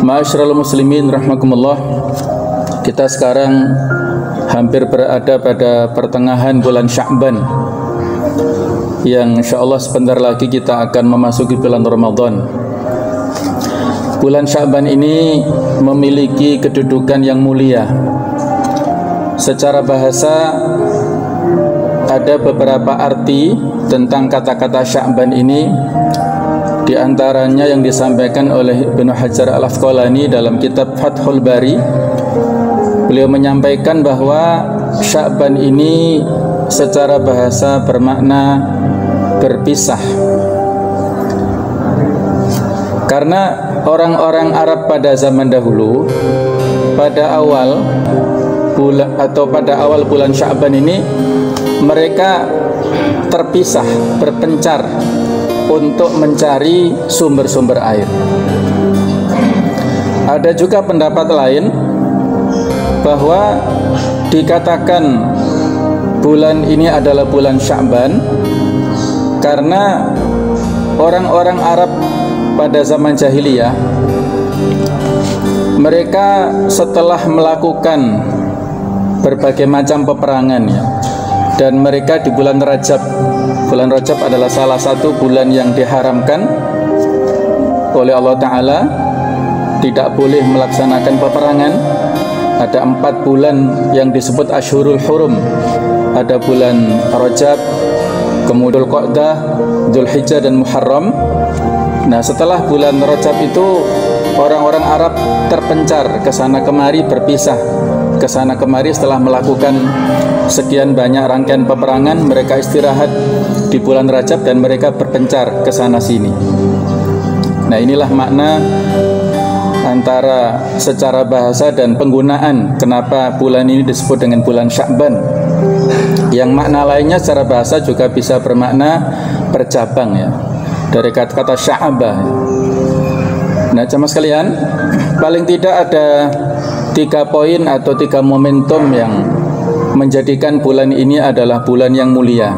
Ma'asyiral muslimin rahimakumullah. Kita sekarang hampir berada pada pertengahan bulan Sya'ban, yang insyaallah sebentar lagi kita akan memasuki bulan Ramadan. Bulan Sya'ban ini memiliki kedudukan yang mulia. Secara bahasa ada beberapa arti tentang kata-kata Sya'ban ini. Di antaranya yang disampaikan oleh Ibnu Hajar Al-Asqalani dalam kitab Fathul Bari. Beliau menyampaikan bahwa Sya'ban ini secara bahasa bermakna berpisah. Karena orang-orang Arab pada zaman dahulu, pada awal bulan atau pada awal bulan Sya'ban ini, mereka terpisah, berpencar untuk mencari sumber-sumber air. Ada juga pendapat lain bahwa dikatakan bulan ini adalah bulan Sya'ban karena orang-orang Arab pada zaman jahiliyah, mereka setelah melakukan berbagai macam peperangan ya, dan mereka di bulan Rajab. Bulan Rajab adalah salah satu bulan yang diharamkan oleh Allah Ta'ala, tidak boleh melaksanakan peperangan. Ada 4 bulan yang disebut Ashhurul Hurum. Ada bulan Rajab, kemudian Qa'dah, Dzulhijjah dan Muharram. Nah, setelah bulan Rajab itu orang-orang Arab terpencar ke sana kemari, berpisah ke sana kemari setelah melakukan sekian banyak rangkaian peperangan. Mereka istirahat di bulan Rajab dan mereka berpencar ke sana sini. Nah, inilah makna antara secara bahasa dan penggunaan kenapa bulan ini disebut dengan bulan Sya'ban. Yang makna lainnya secara bahasa juga bisa bermakna bercabang ya, dari kata-kata sya'abah. Nah, jamaah sekalian, paling tidak ada 3 poin atau 3 momentum yang menjadikan bulan ini adalah bulan yang mulia.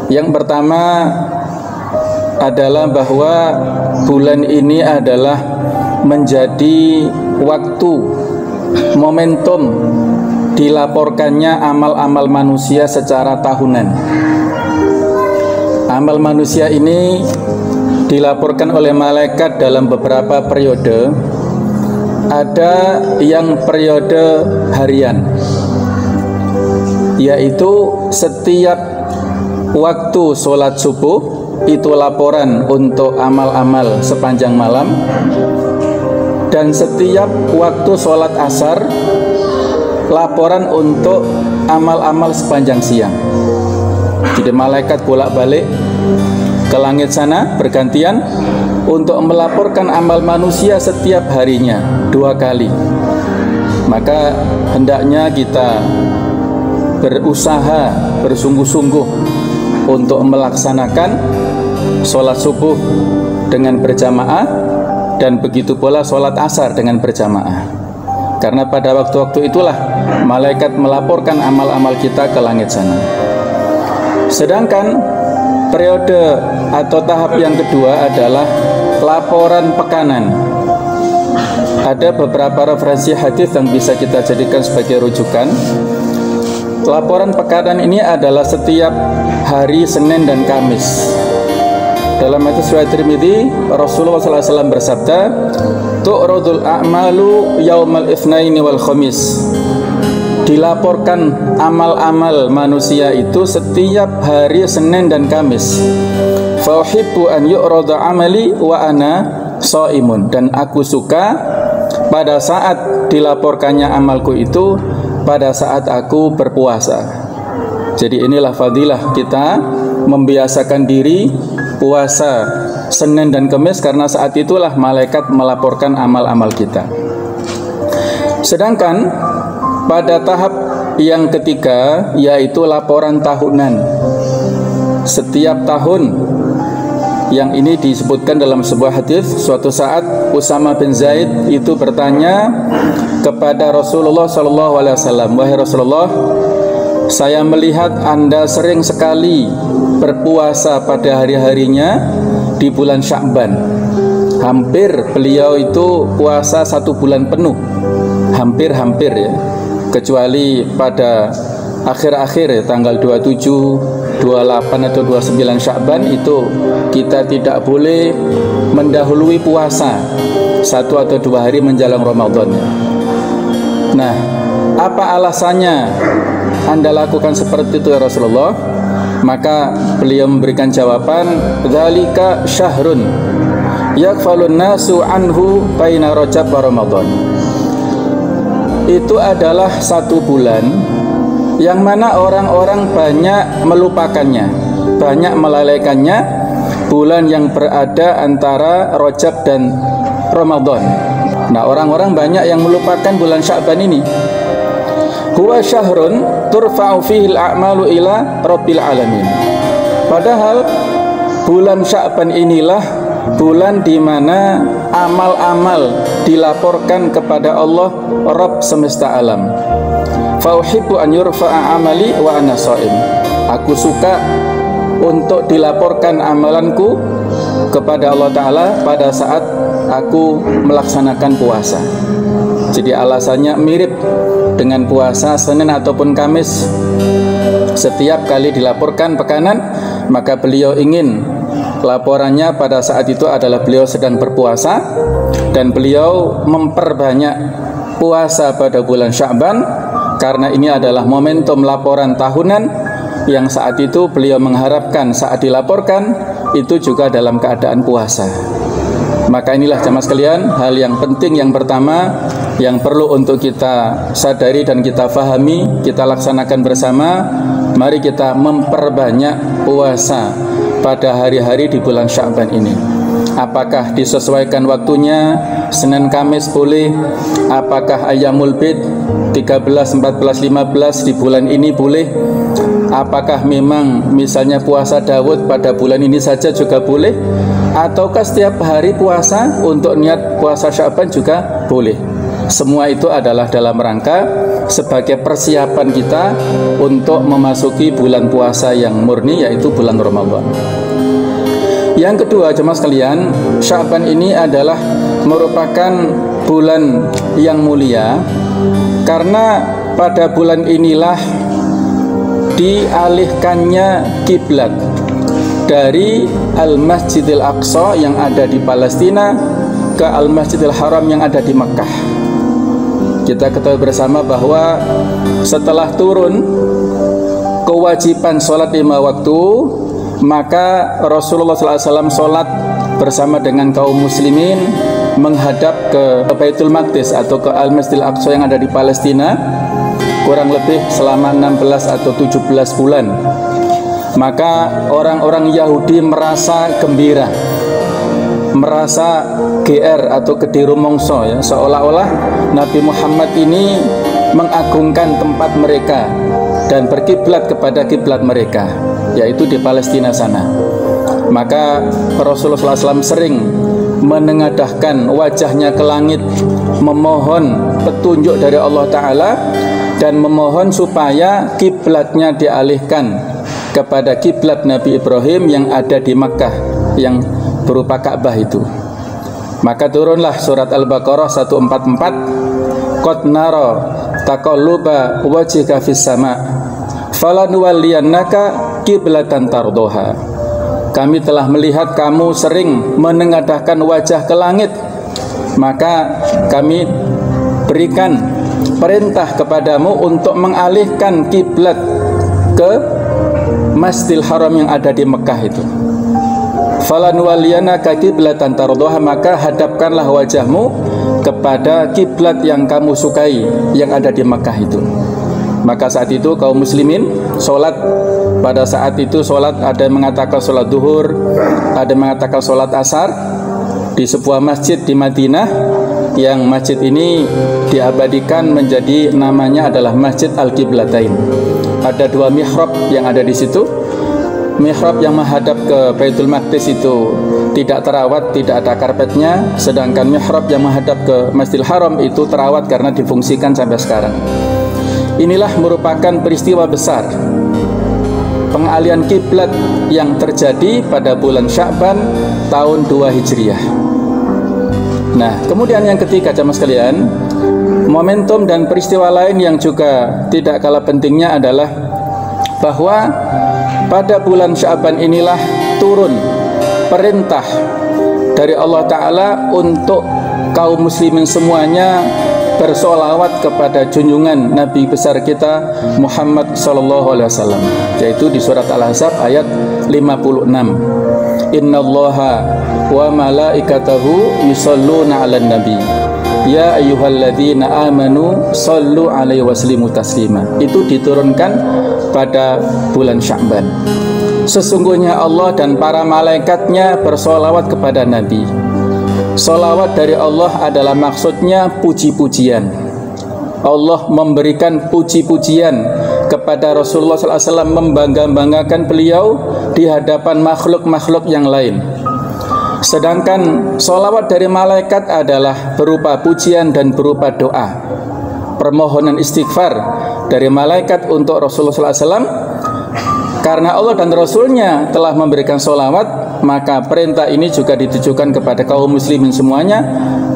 Yang pertama adalah bahwa bulan ini adalah menjadi waktu, momentum dilaporkannya amal-amal manusia secara tahunan. Amal manusia ini dilaporkan oleh malaikat dalam beberapa periode. Ada yang periode harian, yaitu setiap waktu sholat subuh itu laporan untuk amal-amal sepanjang malam, dan setiap waktu sholat asar laporan untuk amal-amal sepanjang siang. Jadi malaikat bolak-balik ke langit sana bergantian untuk melaporkan amal manusia setiap harinya 2 kali. Maka hendaknya kita berusaha bersungguh-sungguh untuk melaksanakan sholat subuh dengan berjamaah, dan begitu pula sholat asar dengan berjamaah. Karena pada waktu-waktu itulah malaikat melaporkan amal-amal kita ke langit sana. Sedangkan periode atau tahap yang kedua adalah laporan pekanan. Ada beberapa referensi hadis yang bisa kita jadikan sebagai rujukan. Laporan pekanan ini adalah setiap hari Senin dan Kamis. Dalam hadis riwayat Tirmidzi, Rasulullah SAW bersabda, "Tu'radul a'malu yaumal itsnaini wal khamis." Dilaporkan amal-amal manusia itu setiap hari Senin dan Kamis. Fa uhibbu an yu'rada amali wa ana shaimun. Dan aku suka pada saat dilaporkannya amalku itu pada saat aku berpuasa. Jadi inilah fadilah kita membiasakan diri puasa Senin dan Kamis, karena saat itulah malaikat melaporkan amal-amal kita. Sedangkan pada tahap yang ketiga, yaitu laporan tahunan. Setiap tahun, yang ini disebutkan dalam sebuah hadis, suatu saat Usama bin Zaid itu bertanya kepada Rasulullah SAW, "Wahai Rasulullah, saya melihat Anda sering sekali berpuasa pada hari-harinya di bulan Sya'ban. hampir beliau itu puasa 1 bulan penuh, hampir ya, kecuali pada akhir-akhir ya, tanggal 27, 28 atau 29 Sya'ban itu kita tidak boleh mendahului puasa 1 atau 2 hari menjelang Ramadan. Nah, apa alasannya Anda lakukan seperti itu ya Rasulullah? Maka beliau memberikan jawaban, dzalika syahrun yakfalun nasu anhu baina Rajab wa Ramadan. Itu adalah 1 bulan yang mana orang-orang banyak melupakannya, banyak melalaikannya, bulan yang berada antara Rajab dan Ramadan. Nah, orang-orang banyak yang melupakan bulan Sya'ban ini. Huwa syahrun turfa'u fihi al-a'malu ila rabbil alamin. Padahal bulan Sya'ban inilah bulan di mana amal-amal dilaporkan kepada Allah Rabb semesta alam. Fa uhibbu an yurfa'a amali wa ana shaim. Aku suka untuk dilaporkan amalanku kepada Allah Ta'ala pada saat aku melaksanakan puasa. Jadi alasannya mirip dengan puasa Senin ataupun Kamis. Setiap kali dilaporkan pekanan, maka beliau ingin laporannya pada saat itu adalah beliau sedang berpuasa, dan beliau memperbanyak puasa pada bulan Sya'ban karena ini adalah momentum laporan tahunan yang saat itu beliau mengharapkan saat dilaporkan itu juga dalam keadaan puasa. Maka inilah jamaah sekalian, hal yang penting yang pertama yang perlu untuk kita sadari dan kita fahami, kita laksanakan bersama. Mari kita memperbanyak puasa pada hari-hari di bulan Sya'ban ini. Apakah disesuaikan waktunya Senin Kamis boleh, apakah Ayyamul Bid 13, 14, 15 di bulan ini boleh, apakah memang misalnya puasa Daud pada bulan ini saja juga boleh, ataukah setiap hari puasa untuk niat puasa Sya'ban juga boleh. Semua itu adalah dalam rangka sebagai persiapan kita untuk memasuki bulan puasa yang murni, yaitu bulan Ramadan. Yang kedua, jemaah sekalian, Sya'ban ini adalah merupakan bulan yang mulia karena pada bulan inilah dialihkannya kiblat dari Al-Masjidil Aqsa yang ada di Palestina ke Al-Masjidil Haram yang ada di Mekah. Kita ketahui bersama bahwa setelah turun kewajiban sholat 5 waktu, maka Rasulullah SAW sholat bersama dengan kaum muslimin menghadap ke Baitul Maqdis atau ke Al-Masjidil Aqsa yang ada di Palestina kurang lebih selama 16 atau 17 bulan. Maka orang-orang Yahudi merasa gembira, merasa GR atau kedirumongso, ya, seolah-olah Nabi Muhammad ini mengagungkan tempat mereka dan berkiblat kepada kiblat mereka, yaitu di Palestina sana. Maka Rasulullah SAW sering menengadahkan wajahnya ke langit, memohon petunjuk dari Allah Ta'ala dan memohon supaya kiblatnya dialihkan kepada kiblat Nabi Ibrahim yang ada di Makkah yang berupa Ka'bah itu. Maka turunlah surat Al-Baqarah 144, qad nara taqalluba wajhika fis sama' falanuwalliyannaka qiblatan tardoha. Kami telah melihat kamu sering menengadahkan wajah ke langit, maka kami berikan perintah kepadamu untuk mengalihkan kiblat ke Masjidil Haram yang ada di Mekah itu. Falanuwalliyanaka qiblatan tardoha, maka hadapkanlah wajahmu kepada kiblat yang kamu sukai yang ada di Mekah itu. Maka saat itu kaum muslimin sholat, pada saat itu sholat ada yang mengatakan sholat duhur, ada yang mengatakan sholat asar di sebuah masjid di Madinah, yang masjid ini diabadikan menjadi namanya adalah Masjid Al-Qiblatain. Ada 2 mihrab yang ada di situ. Mihrab yang menghadap ke Baitul Maqdis itu tidak terawat, tidak ada karpetnya, sedangkan mihrab yang menghadap ke Masjidil Haram itu terawat karena difungsikan sampai sekarang. Inilah merupakan peristiwa besar pengalihan kiblat yang terjadi pada bulan Sya'ban tahun 2 Hijriah. Nah, kemudian yang ketiga jamaah sekalian, momentum dan peristiwa lain yang juga tidak kalah pentingnya adalah bahwa pada bulan Sya'ban inilah turun perintah dari Allah Ta'ala untuk kaum muslimin semuanya bersolawat kepada junjungan Nabi besar kita Muhammad sallallahu alaihi wasallam, yaitu di surat Al-Ahzab ayat 56. Innallaha wa malaikatahu yusholluna 'alan nabi ya ayyuhalladzina amanu shollu 'alaihi wasallimu taslima. Itu diturunkan pada bulan Sya'ban. Sesungguhnya Allah dan para malaikatnya bersolawat kepada Nabi. Solawat dari Allah adalah maksudnya puji-pujian. Allah memberikan puji-pujian kepada Rasulullah SAW, membangga-banggakan beliau di hadapan makhluk-makhluk yang lain. Sedangkan solawat dari malaikat adalah berupa pujian dan berupa doa, permohonan istighfar dari malaikat untuk Rasulullah SAW. Karena Allah dan Rasulnya telah memberikan solawat, maka perintah ini juga ditujukan kepada kaum muslimin semuanya.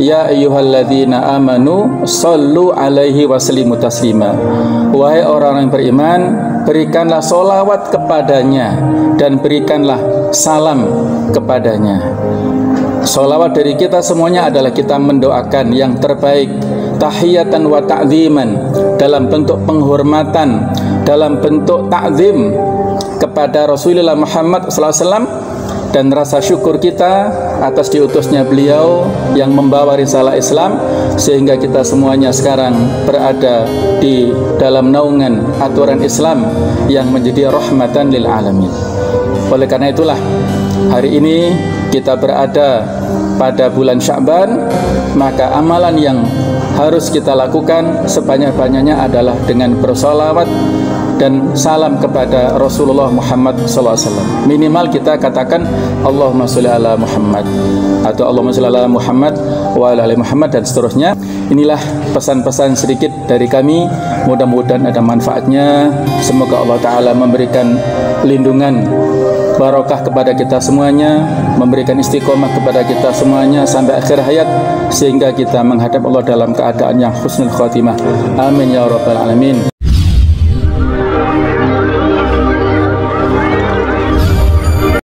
Ya ayyuhalladzina amanu shollu 'alaihi wasallimu taslima. Wahai orang yang beriman, berikanlah solawat kepadanya dan berikanlah salam kepadanya. Solawat dari kita semuanya adalah kita mendoakan yang terbaik, tahiyatan wa ta'ziman, dalam bentuk penghormatan, dalam bentuk ta'zim kepada Rasulullah Muhammad SAW, dan rasa syukur kita atas diutusnya beliau yang membawa risalah Islam, sehingga kita semuanya sekarang berada di dalam naungan aturan Islam yang menjadi rahmatan lil alamin. Oleh karena itulah hari ini kita berada pada bulan Sya'ban, maka amalan yang harus kita lakukan sebanyak-banyaknya adalah dengan bersolawat dan salam kepada Rasulullah Muhammad SAW. Minimal kita katakan Allahumma sholli ala Muhammad atau Allahumma sholli ala Muhammad wa ala ali Muhammad dan seterusnya. Inilah pesan-pesan sedikit dari kami. Mudah-mudahan ada manfaatnya. Semoga Allah Ta'ala memberikan lindungan barokah kepada kita semuanya, memberikan istiqomah kepada kita semuanya sampai akhir hayat, sehingga kita menghadap Allah dalam keadaan yang husnul khatimah. Amin ya rabbal alamin.